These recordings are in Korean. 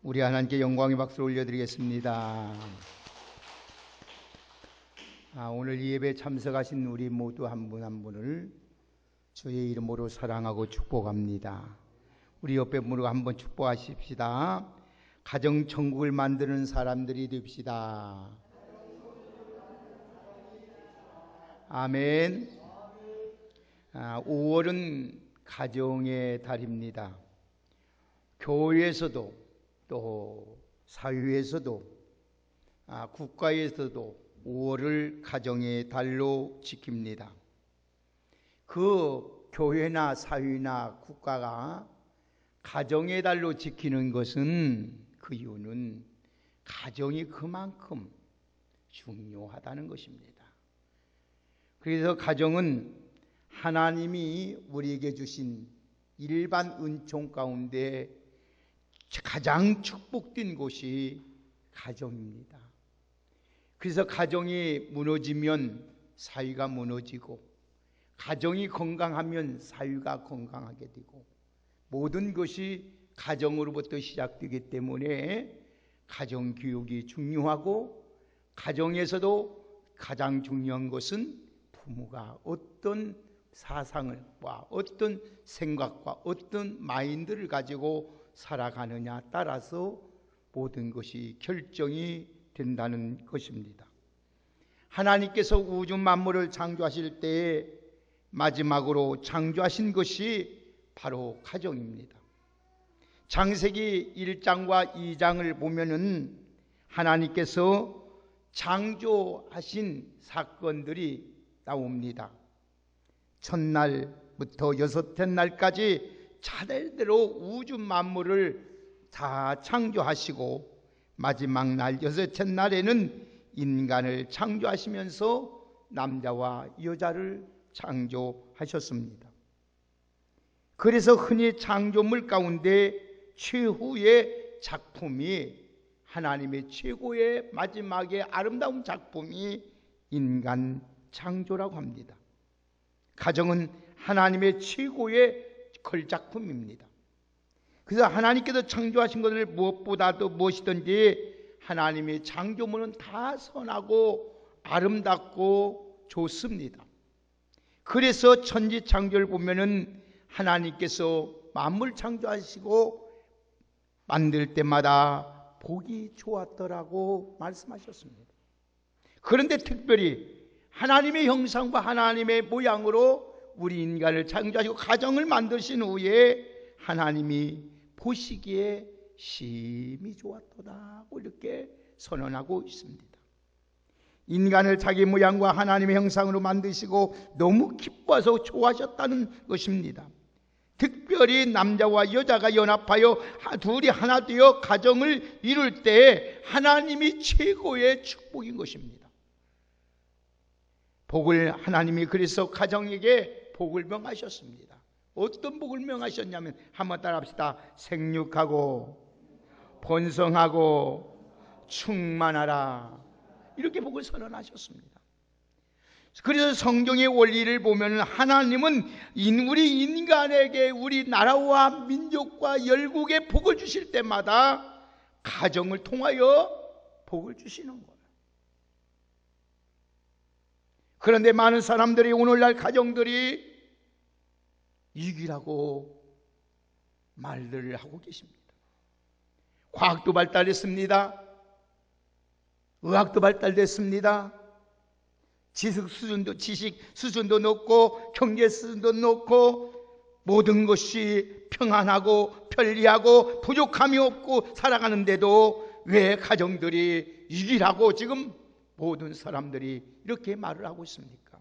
우리 하나님께 영광의 박수를 올려드리겠습니다. 오늘 이 예배에 참석하신 우리 모두 한 분 한 분을 주의 이름으로 사랑하고 축복합니다. 우리 옆에 분으로 한번 축복하십시다. 가정천국을 만드는 사람들이 됩시다. 아멘. 5월은 가정의 달입니다. 교회에서도 또 사회에서도 국가에서도 5월을 가정의 달로 지킵니다. 그 교회나 사회나 국가가 가정의 달로 지키는 것은 그 이유는 가정이 그만큼 중요하다는 것입니다. 그래서 가정은 하나님이 우리에게 주신 일반 은총 가운데 가장 축복된 곳이 가정입니다. 그래서 가정이 무너지면 사회가 무너지고, 가정이 건강하면 사회가 건강하게 되고, 모든 것이 가정으로부터 시작되기 때문에 가정교육이 중요하고, 가정에서도 가장 중요한 것은 부모가 어떤 사상을, 어떤 생각과 어떤 마인드를 가지고 살아가느냐 따라서 모든 것이 결정이 된다는 것입니다. 하나님께서 우주 만물을 창조하실 때에 마지막으로 창조하신 것이 바로 가정입니다. 창세기 1장과 2장을 보면은 하나님께서 창조하신 사건들이 나옵니다. 첫날부터 여섯째 날까지 차례대로 우주 만물을 다 창조하시고, 마지막 날 여섯째 날에는 인간을 창조하시면서 남자와 여자를 창조하셨습니다. 그래서 흔히 창조물 가운데 최후의 작품이, 하나님의 최고의 마지막에 아름다운 작품이 인간 창조라고 합니다. 가정은 하나님의 최고의 걸작품입니다. 그래서 하나님께서 창조하신 것을 무엇보다도 무엇이든지 하나님의 창조물은 다 선하고 아름답고 좋습니다. 그래서 천지 창조를 보면은 하나님께서 만물 창조하시고 만들 때마다 보기 좋았더라고 말씀하셨습니다. 그런데 특별히 하나님의 형상과 하나님의 모양으로 우리 인간을 창조하시고 가정을 만드신 후에 하나님이 보시기에 심히 좋았도다고 이렇게 선언하고 있습니다. 인간을 자기 모양과 하나님의 형상으로 만드시고 너무 기뻐서 좋아하셨다는 것입니다. 특별히 남자와 여자가 연합하여 둘이 하나 되어 가정을 이룰 때 하나님이 최고의 축복인 것입니다. 복을 하나님이 그래서 가정에게 복을 명하셨습니다. 어떤 복을 명하셨냐면 한번 따라합시다. 생육하고 번성하고 충만하라, 이렇게 복을 선언하셨습니다. 그래서 성경의 원리를 보면 하나님은 우리 인간에게 우리 나라와 민족과 열국에 복을 주실 때마다 가정을 통하여 복을 주시는 거예요. 그런데 많은 사람들이 오늘날 가정들이 이기라고 말들을 하고 계십니다. 과학도 발달했습니다. 의학도 발달됐습니다. 지식 수준도 높고 경제 수준도 높고 모든 것이 평안하고 편리하고 부족함이 없고 살아가는데도 왜 가정들이 이기라고 지금 모든 사람들이 이렇게 말을 하고 있습니까?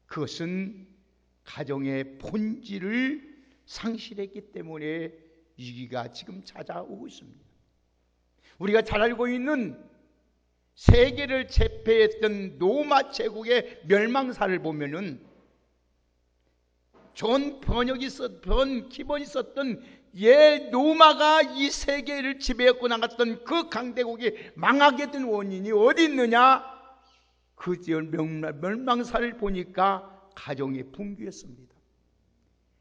그것은 가정의 본질을 상실했기 때문에 위기가 지금 찾아오고 있습니다. 우리가 잘 알고 있는 세계를 제패했던 로마 제국의 멸망사를 보면은 존 기본이 썼던 로마가 이 세계를 지배했고 나갔던 그 강대국이 망하게 된 원인이 어디 있느냐? 그 멸망사를 보니까 가정이 붕괴했습니다.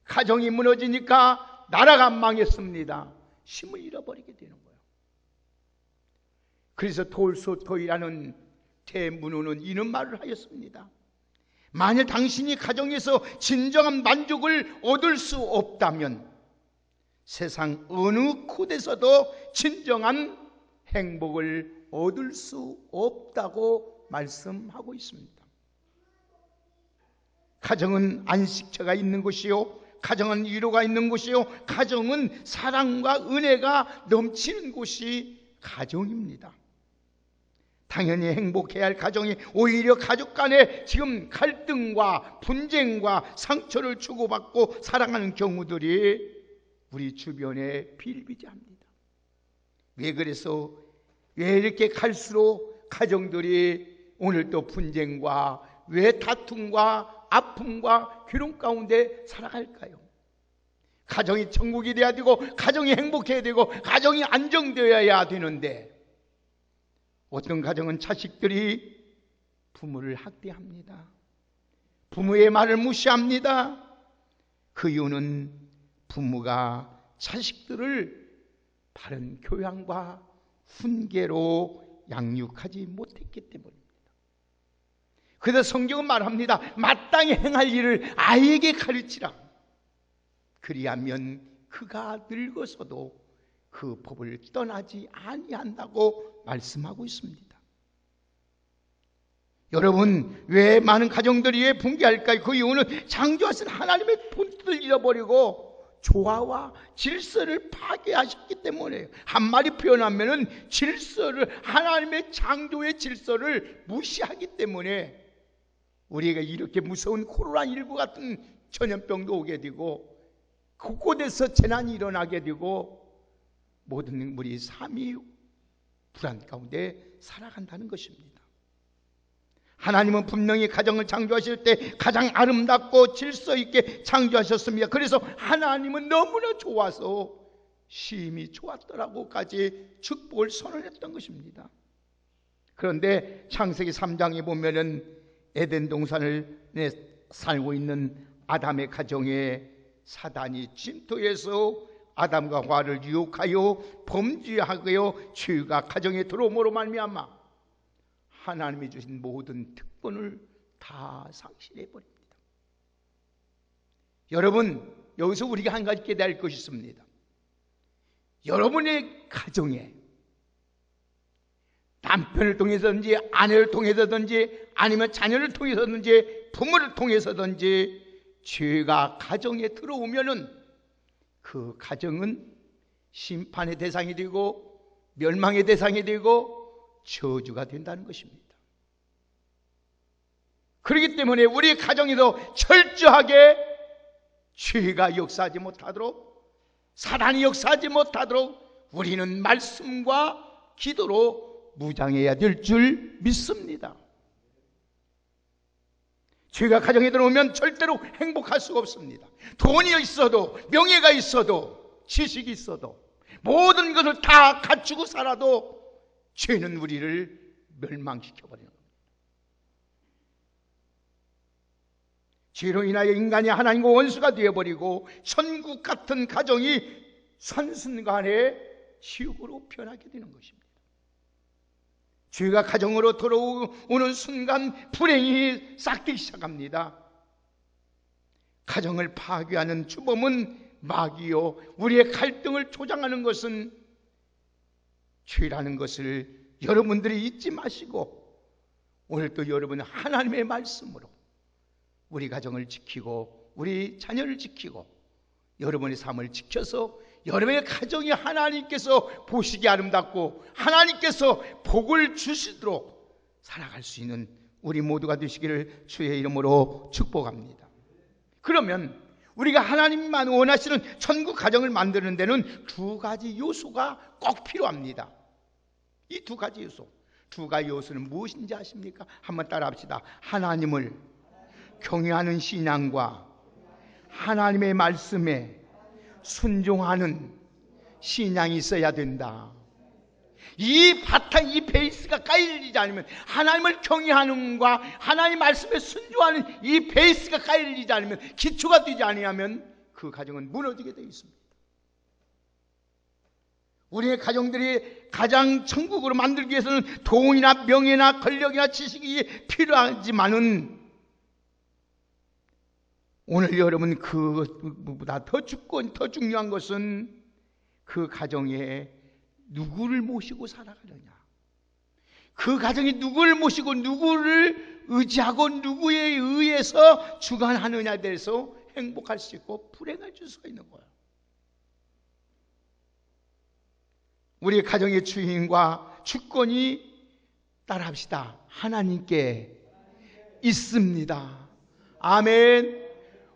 가정이 무너지니까 나라가 망했습니다. 힘을 잃어버리게 되는 거예요. 그래서 톨스토이라는 대문호는 이런 말을 하였습니다. 만일 당신이 가정에서 진정한 만족을 얻을 수 없다면 세상 어느 곳에서도 진정한 행복을 얻을 수 없다고 말씀하고 있습니다. 가정은 안식처가 있는 곳이요, 가정은 위로가 있는 곳이요, 가정은 사랑과 은혜가 넘치는 곳이 가정입니다. 당연히 행복해야 할 가정이 오히려 가족 간에 지금 갈등과 분쟁과 상처를 주고받고 살아가는 경우들이 우리 주변에 비일비재합니다. 왜 그래서 왜 이렇게 갈수록 가정들이 오늘 또 분쟁과 왜 다툼과 아픔과 괴로움 가운데 살아갈까요? 가정이 천국이 돼야 되고 가정이 행복해야 되고 가정이 안정되어야 되는데 어떤 가정은 자식들이 부모를 학대합니다. 부모의 말을 무시합니다. 그 이유는 부모가 자식들을 바른 교양과 훈계로 양육하지 못했기 때문입니다. 그래서 성경은 말합니다. 마땅히 행할 일을 아이에게 가르치라. 그리하면 그가 늙어서도 그 법을 떠나지 아니한다고 말씀하고 있습니다. 여러분, 왜 많은 가정들이 왜 붕괴할까요? 그 이유는 창조하신 하나님의 본뜻을 잃어버리고 조화와 질서를 파괴하셨기 때문에요. 한마디 표현하면은 질서를, 하나님의 창조의 질서를 무시하기 때문에 우리가 이렇게 무서운 코로나19 같은 전염병도 오게 되고 곳곳에서 재난이 일어나게 되고 모든 우리 삶이 불안 가운데 살아간다는 것입니다. 하나님은 분명히 가정을 창조하실 때 가장 아름답고 질서 있게 창조하셨습니다. 그래서 하나님은 너무나 좋아서 심히 좋았더라고까지 축복을 선언했던 것입니다. 그런데 창세기 3장에 보면은 에덴 동산에 살고 있는 아담의 가정에 사단이 침투해서 아담과 하와를 유혹하여 범죄하여 죄가 가정에 들어옴으로 말미암아 하나님이 주신 모든 특권을 다 상실해 버립니다. 여러분, 여기서 우리가 한 가지 깨달을 것이 있습니다. 여러분의 가정에 남편을 통해서든지 아내를 통해서든지 아니면 자녀를 통해서든지 부모를 통해서든지 죄가 가정에 들어오면은 그 가정은 심판의 대상이 되고 멸망의 대상이 되고 저주가 된다는 것입니다. 그렇기 때문에 우리 가정에도 철저하게 죄가 역사하지 못하도록, 사단이 역사하지 못하도록 우리는 말씀과 기도로 무장해야 될 줄 믿습니다. 죄가 가정에 들어오면 절대로 행복할 수가 없습니다. 돈이 있어도, 명예가 있어도, 지식이 있어도, 모든 것을 다 갖추고 살아도 죄는 우리를 멸망시켜버리는 겁니다. 죄로 인하여 인간이 하나님과 원수가 되어버리고 천국 같은 가정이 선순간에 지옥으로 변하게 되는 것입니다. 죄가 가정으로 들어오는 순간 불행이 싹트기 시작합니다. 가정을 파괴하는 주범은 마귀요, 우리의 갈등을 조장하는 것은 죄라는 것을 여러분들이 잊지 마시고 오늘 또 여러분은 하나님의 말씀으로 우리 가정을 지키고 우리 자녀를 지키고 여러분의 삶을 지켜서 여러분의 가정이 하나님께서 보시기 아름답고 하나님께서 복을 주시도록 살아갈 수 있는 우리 모두가 되시기를 주의 이름으로 축복합니다. 그러면 우리가 하나님만 원하시는 천국 가정을 만드는 데는 두 가지 요소가 꼭 필요합니다. 이 두 가지 요소, 두 가지 요소는 무엇인지 아십니까? 한번 따라 합시다. 하나님을 경외하는 신앙과 하나님의 말씀에 순종하는 신앙이 있어야 된다. 이 바탕, 이 베이스가 깔리지 않으면, 하나님을 경외하는과 하나님 말씀에 순종하는 이 베이스가 깔리지 않으면, 기초가 되지 아니하면 그 가정은 무너지게 되어 있습니다. 우리의 가정들이 가장 천국으로 만들기 위해서는 돈이나 명예나 권력이나 지식이 필요하지만은 오늘 여러분 그보다 더 중요한 것은 그 가정에 누구를 모시고 살아가느냐, 그 가정이 누구를 모시고 누구를 의지하고 누구에 의해서 주관하느냐에 대해서 행복할 수 있고 불행할 수가 있는 거예요. 우리 가정의 주인과 주권이 따라합시다. 하나님께 있습니다. 아멘.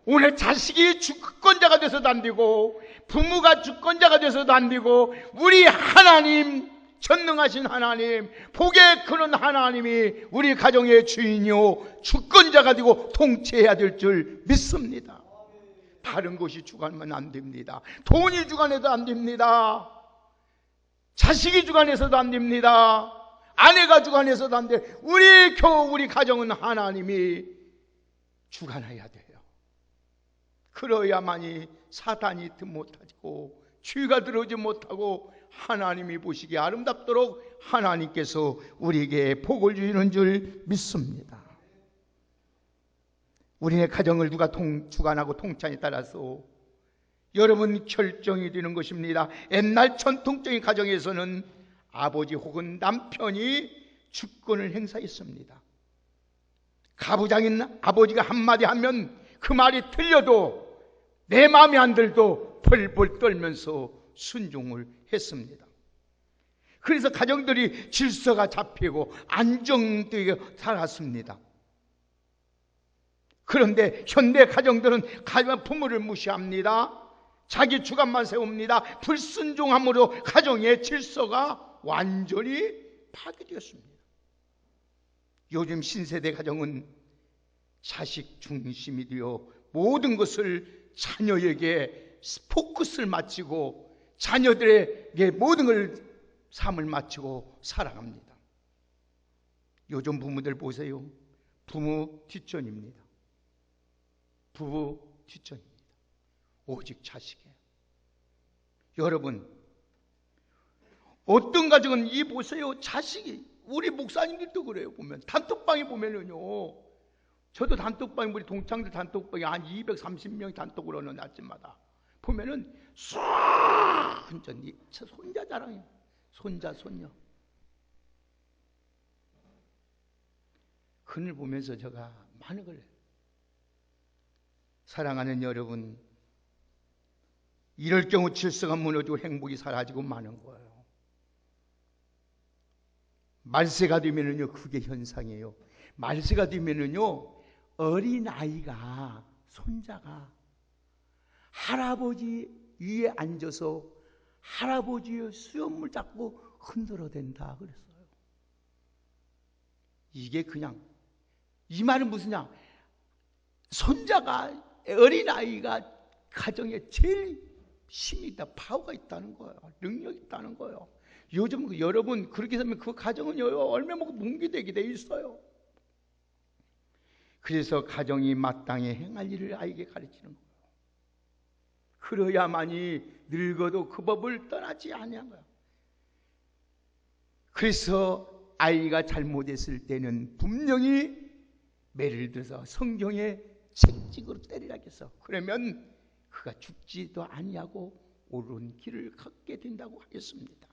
오늘 자식이 주권자가 돼서도 안 되고 부모가 주권자가 돼서도 안 되고 우리 하나님, 전능하신 하나님, 복의 근원 하나님이 우리 가정의 주인이요 주권자가 되고 통치해야 될 줄 믿습니다. 다른 것이 주관하면 안 됩니다. 돈이 주관해도 안 됩니다. 자식이 주관해서도 안 됩니다. 아내가 주관해서도 안 돼. 우리 가정은 하나님이 주관해야 돼요. 그러야만이 사단이 못하고 죄가 들어오지 못하고 하나님이 보시기에 아름답도록 하나님께서 우리에게 복을 주시는 줄 믿습니다. 우리의 가정을 누가 주관하고 통치하냐에 따라서 여러분 결정이 되는 것입니다. 옛날 전통적인 가정에서는 아버지 혹은 남편이 주권을 행사했습니다. 가부장인 아버지가 한마디 하면 그 말이 틀려도 내 마음에 안 들도 벌벌 떨면서 순종을 했습니다. 그래서 가정들이 질서가 잡히고 안정되게 살았습니다. 그런데 현대 가정들은 부모를 무시합니다. 자기 주관만 세웁니다. 불순종함으로 가정의 질서가 완전히 파괴되었습니다. 요즘 신세대 가정은 자식 중심이 되어 모든 것을 자녀에게 포커스를 맞추고 자녀들에게 모든 걸 삶을 맞추고 살아갑니다. 요즘 부모들 보세요. 부모 뒷전입니다. 부부 뒷전입니다. 오직 자식이에요. 여러분, 어떤 가정은 이 보세요. 자식이, 우리 목사님들도 그래요. 보면 단톡방에 보면은요, 저도 단톡방에, 우리 동창들 단톡방에 한 230명 단톡으로 하는 아침마다 보면은 완전히 손자 자랑해요. 손자 손녀. 그걸 보면서 제가 많은 걸, 사랑하는 여러분, 이럴 경우 질서가 무너지고 행복이 사라지고 많은 거예요. 말세가 되면은요, 그게 현상이에요. 말세가 되면은요, 어린아이가, 손자가 할아버지 위에 앉아서 할아버지의 수염을 잡고 흔들어댄다 그랬어요. 이게 그냥, 이 말은 무슨냐, 손자가, 어린아이가 가정에 제일 힘이 있다, 파워가 있다는 거예요. 능력이 있다는 거예요. 요즘 여러분 그렇게 되면 그 가정은 얼마나 뭉개되게 돼 있어요. 그래서 가정이 마땅히 행할 일을 아이에게 가르치는 거예요. 그러야만이 늙어도 그 법을 떠나지 아니한 거예요. 그래서 아이가 잘못했을 때는 분명히 매를 들어서 성경에 책찍으로 때리라 했어. 그러면 그가 죽지도 아니하고 옳은 길을 걷게 된다고 하겠습니다.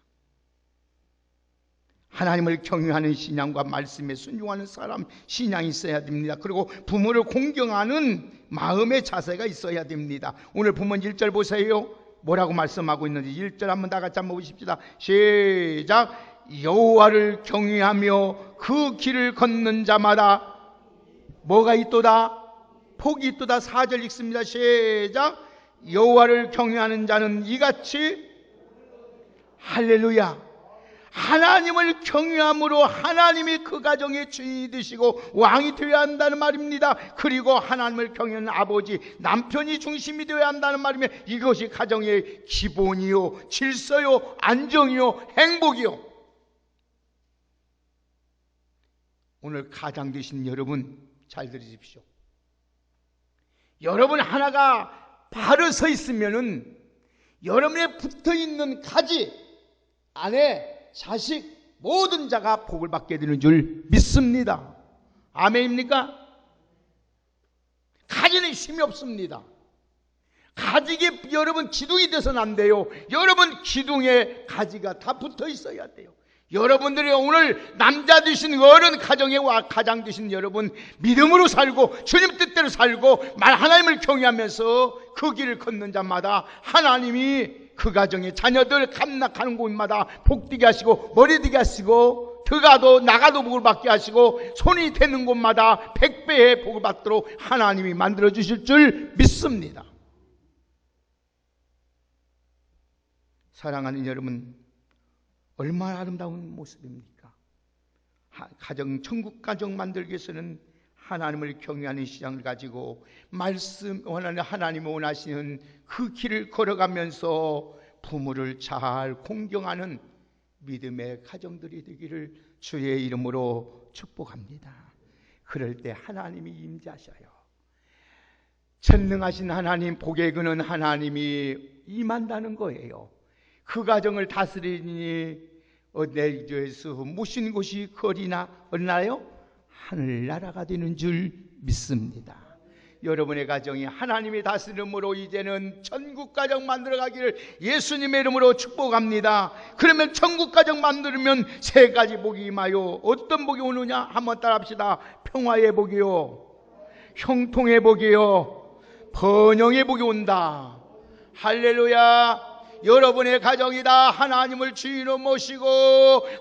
하나님을 경외하는 신앙과 말씀에 순종하는 사람 신앙이 있어야 됩니다. 그리고 부모를 공경하는 마음의 자세가 있어야 됩니다. 오늘 본문 1절 보세요. 뭐라고 말씀하고 있는지 1절 한번 다 같이 한번 보십시다. 시작. 여호와를 경외하며 그 길을 걷는 자마다 뭐가 있도다? 복이 있도다. 4절 읽습니다. 시작. 여호와를 경외하는 자는 이같이, 할렐루야, 하나님을 경외함으로 하나님이 그 가정의 주인이 되시고 왕이 되어야 한다는 말입니다. 그리고 하나님을 경외하는 아버지, 남편이 중심이 되어야 한다는 말이며, 이것이 가정의 기본이요, 질서요, 안정이요, 행복이요. 오늘 가장 되신 여러분 잘 들으십시오. 여러분 하나가 바로 서 있으면은 여러분의 붙어 있는 가지, 아내, 자식 모든 자가 복을 받게 되는 줄 믿습니다. 아멘입니까? 가지는 힘이 없습니다. 가지게 여러분 기둥이 돼서는 안 돼요. 여러분 기둥에 가지가 다 붙어 있어야 돼요. 여러분들이 오늘 남자 되신 어른 가정에 와 가장 되신 여러분 믿음으로 살고 주님 뜻대로 살고 하나님을 경외하면서 그 길을 걷는 자마다 하나님이 그 가정의 자녀들 감락하는 곳마다 복되게 하시고 머리되게 하시고 들어가도 나가도 복을 받게 하시고 손이 되는 곳마다 100배의 복을 받도록 하나님이 만들어 주실 줄 믿습니다. 사랑하는 여러분, 얼마나 아름다운 모습입니까? 천국 가정 만들기 위해서는 하나님을 경외하는 신앙을 가지고 말씀 원하는 하나님이 원하시는 그 길을 걸어가면서 부모를 잘 공경하는 믿음의 가정들이 되기를 주의 이름으로 축복합니다. 그럴 때 하나님이 임재하셔요. 전능하신 하나님, 복에 그는 하나님이 임한다는 거예요. 그 가정을 다스리니 내 주에서 무신 곳이 거리나 얼나요? 하늘나라가 되는 줄 믿습니다. 여러분의 가정이 하나님의 다스림으로 이제는 천국 가정 만들어가기를 예수님의 이름으로 축복합니다. 그러면 천국 가정 만들면 세 가지 복이 임하여 어떤 복이 오느냐 한번 따라합시다. 평화의 복이요, 형통의 복이요, 번영의 복이 온다. 할렐루야. 여러분의 가정이다 하나님을 주인으로 모시고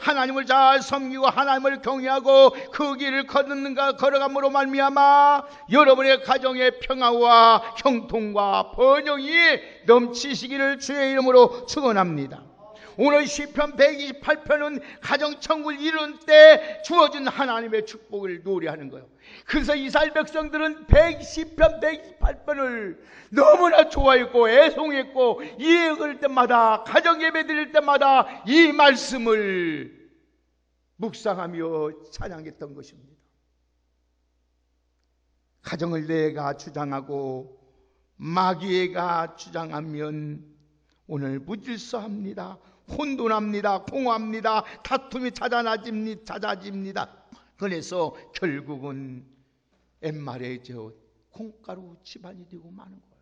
하나님을 잘 섬기고 하나님을 경외하고 그 길을 걸어감으로 말미암아 여러분의 가정의 평화와 형통과 번영이 넘치시기를 주의 이름으로 축원합니다. 오늘 시편 128편은 가정천국을 이룬 때 주어진 하나님의 축복을 노래하는 거예요. 그래서 이스라엘 백성들은 110편 128편을 너무나 좋아했고 애송했고 예언할 때마다 가정예배 드릴 때마다 이 말씀을 묵상하며 찬양했던 것입니다. 가정을 내가 주장하고 마귀가 주장하면 오늘 무질서합니다. 혼돈합니다. 공허합니다. 다툼이 잦아집니다. 그래서 결국은 옛말에 콩가루 집안이 되고 마는 거예요.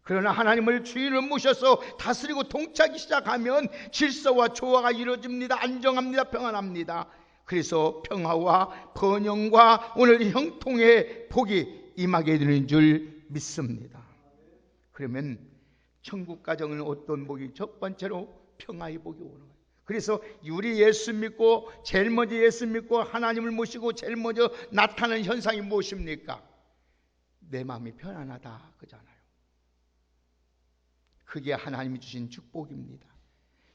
그러나 하나님을 주인을 모셔서 다스리고 통치하기 시작하면 질서와 조화가 이루어집니다. 안정합니다. 평안합니다. 그래서 평화와 번영과 오늘 형통의 복이 임하게 되는 줄 믿습니다. 그러면 천국 가정은 어떤 복이? 첫 번째로 평화의 복이 오는 거예요. 그래서 우리 예수 믿고 제일 먼저 예수 믿고 하나님을 모시고 제일 먼저 나타나는 현상이 무엇입니까? 내 마음이 편안하다 그잖아요. 그게 하나님이 주신 축복입니다.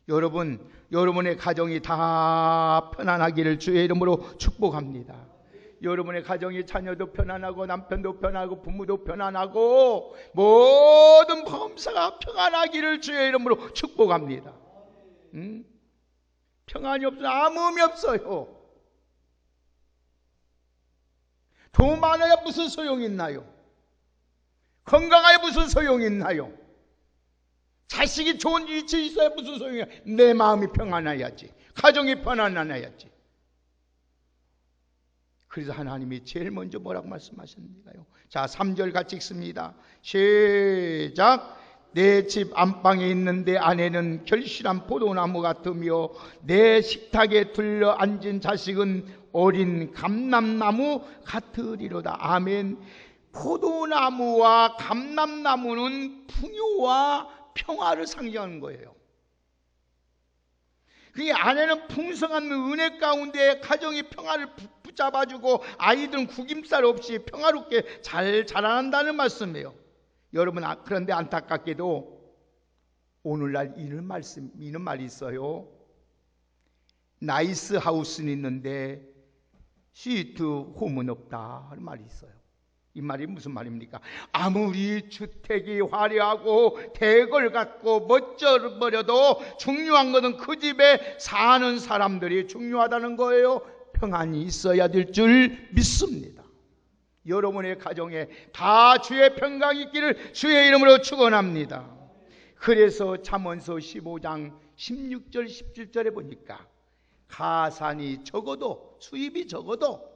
여러분의 가정이 다 편안하기를 주의 이름으로 축복합니다. 여러분의 가정이 자녀도 편안하고 남편도 편하고 부모도 편안하고 모든 범사가 평안하기를 주의 이름으로 축복합니다. 평안이 없으면 아무 의미 없어요. 돈 많아야 무슨 소용이 있나요? 건강하야 무슨 소용이 있나요? 자식이 좋은 위치에 있어야 무슨 소용이야? 내 마음이 평안해야지. 가정이 편안해야지. 그래서 하나님이 제일 먼저 뭐라고 말씀하셨는가요? 자, 3절 같이 읽습니다. 시작. 내 집 안방에 있는 내 아내는 결실한 포도나무 같으며 내 식탁에 둘러 앉은 자식은 어린 감람나무 같으리로다. 아멘. 포도나무와 감람나무는 풍요와 평화를 상징하는 거예요. 그게 아내는 풍성한 은혜 가운데 가정의 평화를 붙잡아주고 아이들은 구김살 없이 평화롭게 잘 자라난다는 말씀이에요. 여러분, 그런데 안타깝게도 오늘날 이런 말이 있어요. 나이스 하우스는 있는데 스위트 홈은 없다 하는 말이 있어요. 이 말이 무슨 말입니까? 아무리 주택이 화려하고 대걸 같고 멋져버려도 중요한 것은 그 집에 사는 사람들이 중요하다는 거예요. 평안이 있어야 될 줄 믿습니다. 여러분의 가정에 다 주의 평강이 있기를 주의 이름으로 축원합니다. 그래서 잠언서 15장 16절 17절에 보니까 가산이 적어도, 수입이 적어도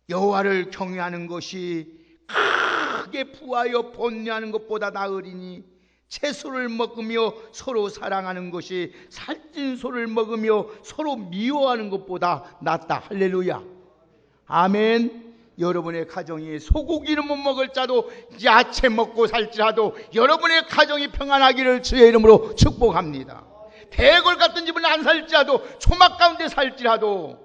여호와를 경외하는 것이 크게 부하여 번뇌하는 것보다 나으리니 채소를 먹으며 서로 사랑하는 것이 살찐 소를 먹으며 서로 미워하는 것보다 낫다. 할렐루야, 아멘. 여러분의 가정이 소고기는 못 먹을 자도 야채 먹고 살지라도 여러분의 가정이 평안하기를 주의 이름으로 축복합니다. 대궐 같은 집은 안 살지라도 초막 가운데 살지라도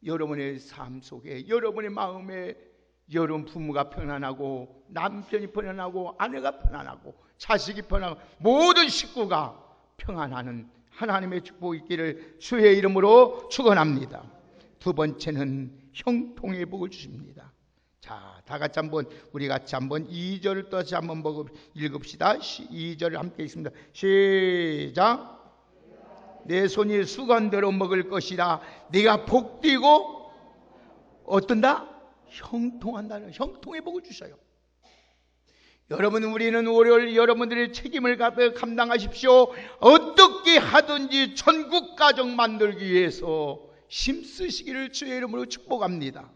여러분의 삶 속에, 여러분의 마음에 여러분 부모가 편안하고 남편이 편안하고 아내가 편안하고 자식이 편안하고 모든 식구가 평안하는 하나님의 축복이 있기를 주의 이름으로 축원합니다. 두 번째는 형통의 복을 주십니다. 자, 다 같이 한번, 우리 같이 한번 2절을 다시 한번 읽읍시다. 2절을 함께 읽습니다. 시작. 내 손이 수건대로 먹을 것이라. 네가 복되고 어떤다? 형통한다는, 형통의 복을 주셔요. 여러분, 우리는 월요일 여러분들의 책임을 감당하십시오. 어떻게 하든지 천국 가정 만들기 위해서 힘쓰시기를 주의 이름으로 축복합니다.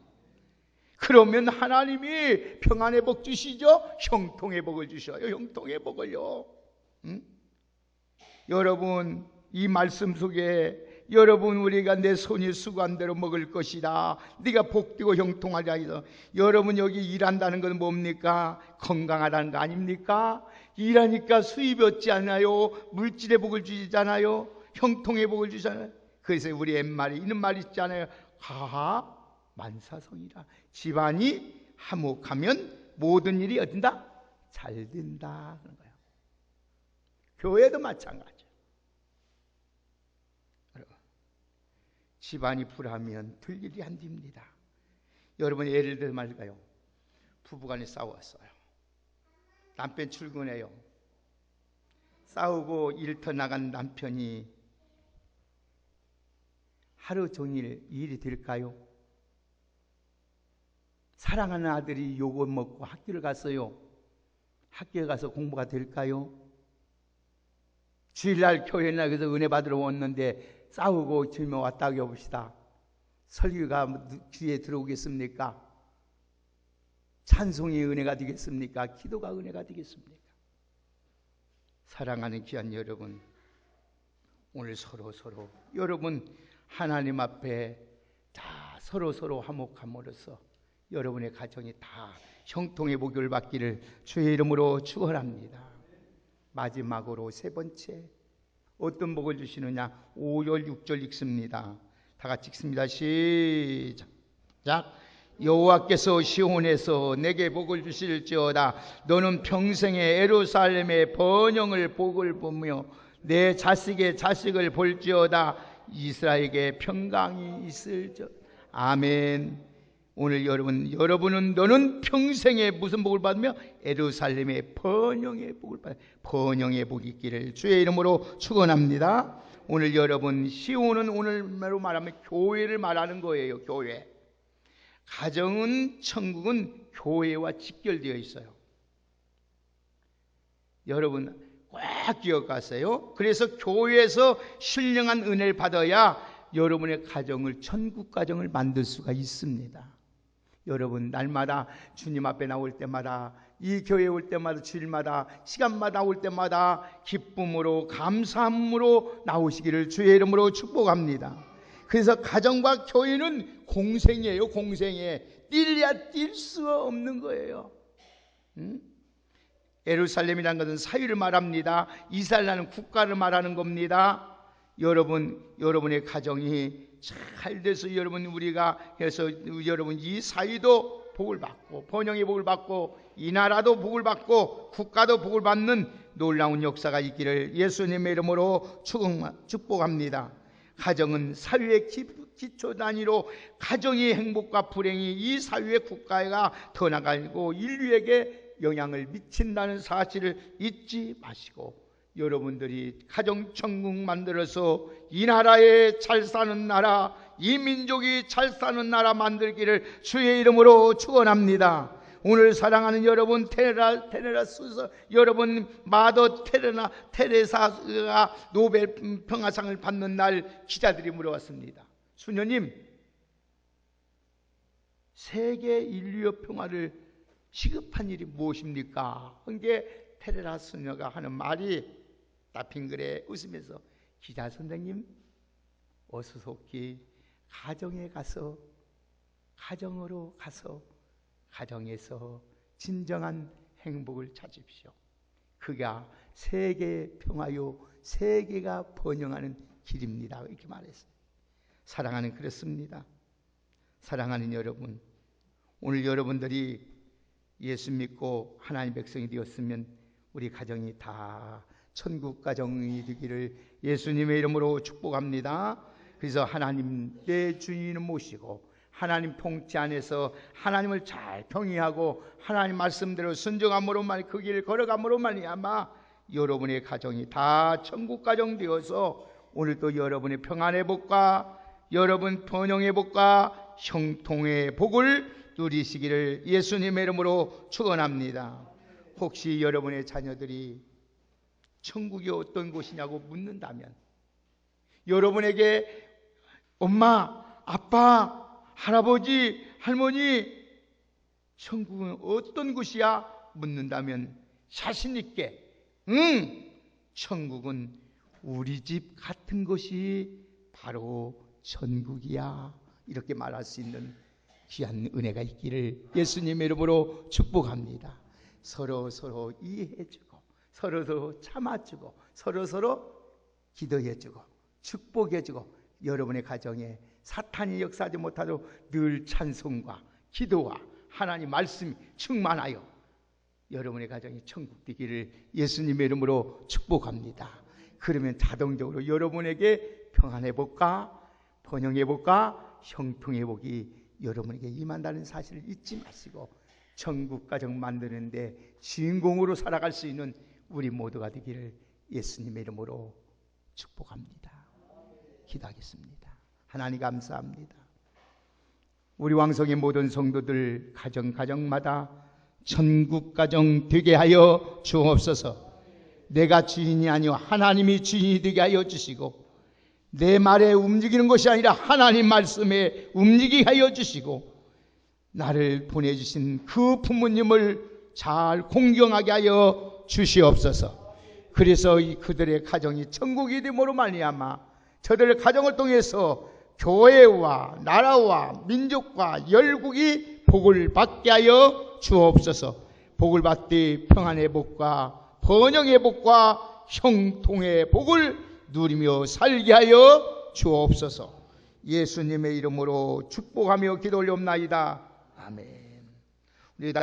그러면 하나님이 평안의 복 주시죠? 형통의 복을 주셔요. 형통의 복을요. 여러분, 이 말씀 속에 여러분, 우리가 내 손이 수고한 대로 먹을 것이다, 네가 복되고 형통하자 해서, 여러분 여기 일한다는 건 뭡니까? 건강하다는 거 아닙니까? 일하니까 수입이 없지 않아요? 물질의 복을 주시잖아요. 형통의 복을 주잖아요. 그래서 우리 옛말에 있는 말 있잖아요. 하하 만사성이라. 집안이 화목하면 모든 일이 어딘다? 잘 된다 그런 거예요. 교회도 마찬가지. 집안이 불하면 될 일이 안 됩니다. 여러분, 예를 들어 말까요? 부부간에 싸웠어요. 남편 출근해요. 싸우고 일터 나간 남편이 하루 종일 일이 될까요? 사랑하는 아들이 욕을 먹고 학교를 갔어요. 학교에 가서 공부가 될까요? 주일날 교회 나가서 은혜 받으러 왔는데 싸우고 집에 왔다고 해봅시다. 설교가 귀에 들어오겠습니까? 찬송이 은혜가 되겠습니까? 기도가 은혜가 되겠습니까? 사랑하는 귀한 여러분, 오늘 서로 여러분 하나님 앞에 다 서로 화목함으로써 여러분의 가정이 다 형통의 복을 받기를 주의 이름으로 축원합니다. 마지막으로 세 번째, 어떤 복을 주시느냐? 5절 6절 읽습니다. 다 같이 읽습니다. 시작. 여호와께서 시온에서 내게 복을 주실지어다. 너는 평생에 예루살렘의 번영을 복을 보며 내 자식의 자식을 볼지어다. 이스라엘에게 평강이 있을지어다. 아멘. 오늘 여러분은 너는 평생에 무슨 복을 받으며? 예루살렘의 번영의 복을 받으며, 번영의 복이 있기를 주의 이름으로 축원합니다. 오늘 여러분, 시온은 오늘로 말하면 교회를 말하는 거예요. 교회. 가정은, 천국은 교회와 직결되어 있어요. 여러분 꼭 기억하세요. 그래서 교회에서 신령한 은혜를 받아야 여러분의 가정을, 천국 가정을 만들 수가 있습니다. 여러분, 날마다 주님 앞에 나올 때마다, 이 교회에 올 때마다, 주일마다, 시간마다 올 때마다 기쁨으로, 감사함으로 나오시기를 주의 이름으로 축복합니다. 그래서 가정과 교회는 공생이에요. 공생에 뛸래야 뛸 수가 없는 거예요. 예루살렘이라는 것은 사유를 말합니다. 이스라엘이라는 국가를 말하는 겁니다. 여러분의 가정이 잘 돼서 우리가 해서 여러분 이 사회도 복을 받고, 번영의 복을 받고, 이 나라도 복을 받고, 국가도 복을 받는 놀라운 역사가 있기를 예수님의 이름으로 축복합니다. 가정은 사회의 기초 단위로 가정의 행복과 불행이 이 사회의 국가가 더 나가고 인류에게 영향을 미친다는 사실을 잊지 마시고, 여러분들이 가정천국 만들어서 이 나라에 잘 사는 나라, 이 민족이 잘 사는 나라 만들기를 주의 이름으로 축원합니다. 오늘 사랑하는 여러분, 테레라 수서 여러분, 마더 테레사가 노벨 평화상을 받는 날 기자들이 물어봤습니다. 수녀님, 세계 인류의 평화를 시급한 일이 무엇입니까? 그게 테레라 수녀가 하는 말이 따핑그레 웃으면서, 기자 선생님, 어서 속히 가정으로 가서 가정에서 진정한 행복을 찾으십시오. 그가 세계 평화요, 세계가 번영하는 길입니다. 이렇게 말했어요. 사랑하는, 그렇습니다. 사랑하는 여러분, 오늘 여러분들이 예수 믿고 하나님 백성이 되었으면 우리 가정이 다 천국 가정이 되기를 예수님의 이름으로 축복합니다. 그래서 하나님 내 주인을 모시고 하나님 통치 안에서 하나님을 잘 경외하고 하나님 말씀대로 순종함으로만 그 길을 걸어감으로 말미암아 여러분의 가정이 다 천국 가정 되어서 오늘도 여러분의 평안의 복과 여러분 번영의 복과 형통의 복을 누리시기를 예수님의 이름으로 축원합니다. 혹시 여러분의 자녀들이 천국이 어떤 곳이냐고 묻는다면 여러분에게 엄마, 아빠, 할아버지, 할머니, 천국은 어떤 곳이야? 묻는다면 자신 있게 천국은 우리 집 같은 곳이 바로 천국이야, 이렇게 말할 수 있는 귀한 은혜가 있기를 예수님의 이름으로 축복합니다. 서로 이해해주고 서로 참아주고 서로 기도해주고 축복해주고 여러분의 가정에 사탄이 역사하지 못하도록 늘 찬송과 기도와 하나님 말씀이 충만하여 여러분의 가정이 천국 되기를 예수님의 이름으로 축복합니다. 그러면 자동적으로 여러분에게 평안의 복과 번영의 복과 형통의 복이 여러분에게 임한다는 사실을 잊지 마시고 천국 가정 만드는데 주인공으로 살아갈 수 있는 우리 모두가 되기를 예수님의 이름으로 축복합니다. 기도하겠습니다. 하나님 감사합니다. 우리 왕성의 모든 성도들 가정마다 천국 가정 되게 하여 주옵소서. 내가 주인이 아니요 하나님이 주인이 되게 하여 주시고 내 말에 움직이는 것이 아니라 하나님 말씀에 움직이게 하여 주시고 나를 보내주신 그 부모님을 잘 공경하게 하여 주시옵소서. 그래서 그들의 가정이 천국이 됨으로 말미암아 저들의 가정을 통해서 교회와 나라와 민족과 열국이 복을 받게 하여 주옵소서. 복을 받되 평안의 복과 번영의 복과 형통의 복을 누리며 살게 하여 주옵소서. 예수님의 이름으로 축복하며 기도 올리옵나이다. 아멘. 우리 다